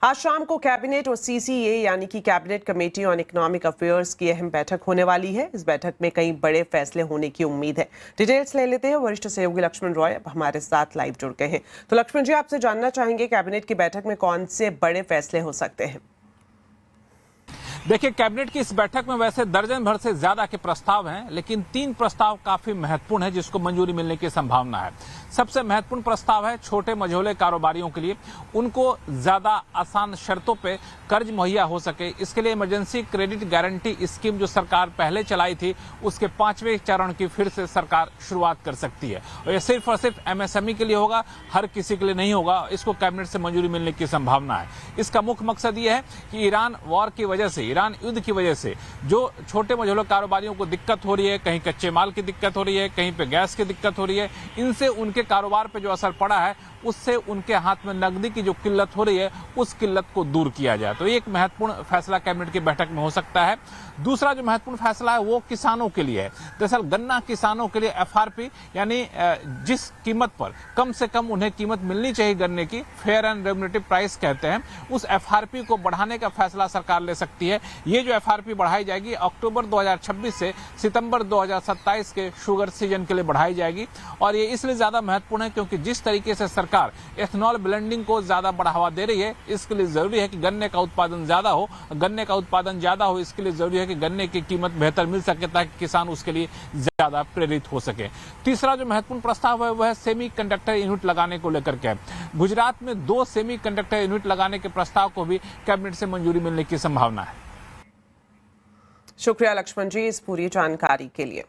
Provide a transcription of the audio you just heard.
आज शाम को कैबिनेट और सीसीए यानी कि cabinet committee on economic affairs की अहम बैठक होने वाली है। इस बैठक में कई बड़े फैसले होने की उम्मीद है। डिटेल्स ले लेते हैं। वरिष्ठ सहयोगी लक्ष्मण रॉय अब हमारे साथ लाइव जुड़ गए हैं। तो लक्ष्मण जी, आपसे जानना चाहेंगे कैबिनेट की बैठक में कौन से बड़े फैसले हो सकते हैं? देखिए, कैबिनेट की इस बैठक में वैसे दर्जन भर से ज्यादा के प्रस्ताव हैं, लेकिन 3 प्रस्ताव काफी महत्वपूर्ण है जिसको मंजूरी मिलने की संभावना है। सबसे महत्वपूर्ण प्रस्ताव है छोटे मझोले कारोबारियों के लिए उनको ज्यादा आसान शर्तों पे कर्ज मुहैया हो सके। इसके लिए इमरजेंसी क्रेडिट गारंटी स्कीम जो सरकार पहले चलाई थी, उसके 5वें चरण की फिर से सरकार शुरुआत कर सकती है। और ये सिर्फ और सिर्फ एमएसएमई के लिए होगा, हर किसी के लिए नहीं होगा। इसको कैबिनेट से मंजूरी मिलने की संभावना है। इसका मुख्य मकसद ये है कि ईरान वॉर की वजह से, ईरान युद्ध की वजह से जो छोटे मझोले कारोबारियों को दिक्कत हो रही है, कहीं कच्चे माल की दिक्कत हो रही है, कहीं पे गैस की दिक्कत हो रही है, इनसे उनके कारोबार पे जो असर पड़ा है, उससे उनके हाथ में नकदी की जो किल्लत हो रही है, उस किल्लत को दूर किया जाए। तो एक महत्वपूर्ण फैसला कैबिनेट की बैठक में हो सकता है। दूसरा जो महत्वपूर्ण फैसला है वो किसानों के लिए है। दरअसल गन्ना किसानों के लिए एफआरपी यानी जिस कीमत पर कम से कम उन्हें कीमत मिलनी चाहिए गन्ने की, फेयर एंड रेम्युनरेटिव प्राइस कहते हैं, उस एफआरपी को बढ़ाने का फैसला सरकार ले सकती है। ये जो एफआरपी बढ़ाई जाएगी अक्टूबर 2026 से सितंबर 2027 के शुगर सीजन के लिए बढ़ाई जाएगी। और ये इसलिए ज्यादा महत्वपूर्ण है क्योंकि जिस तरीके से सरकार एथनॉल ब्लेंडिंग को ज्यादा बढ़ावा दे रही है, इसके लिए जरूरी है कि गन्ने का उत्पादन ज्यादा हो। गन्ने का उत्पादन ज्यादा हो, इसके लिए जरूरी है कि गन्ने की कीमत बेहतर मिल सके ताकि किसान उसके लिए ज्यादा प्रेरित हो सके। तीसरा जो महत्वपूर्ण प्रस्ताव है वह है सेमी कंडक्टर यूनिट लगाने को लेकर के। गुजरात में 2 सेमी कंडक्टर यूनिट लगाने के प्रस्ताव को भी कैबिनेट से मंजूरी मिलने की संभावना है। शुक्रिया लक्ष्मण जी इस पूरी जानकारी के लिए।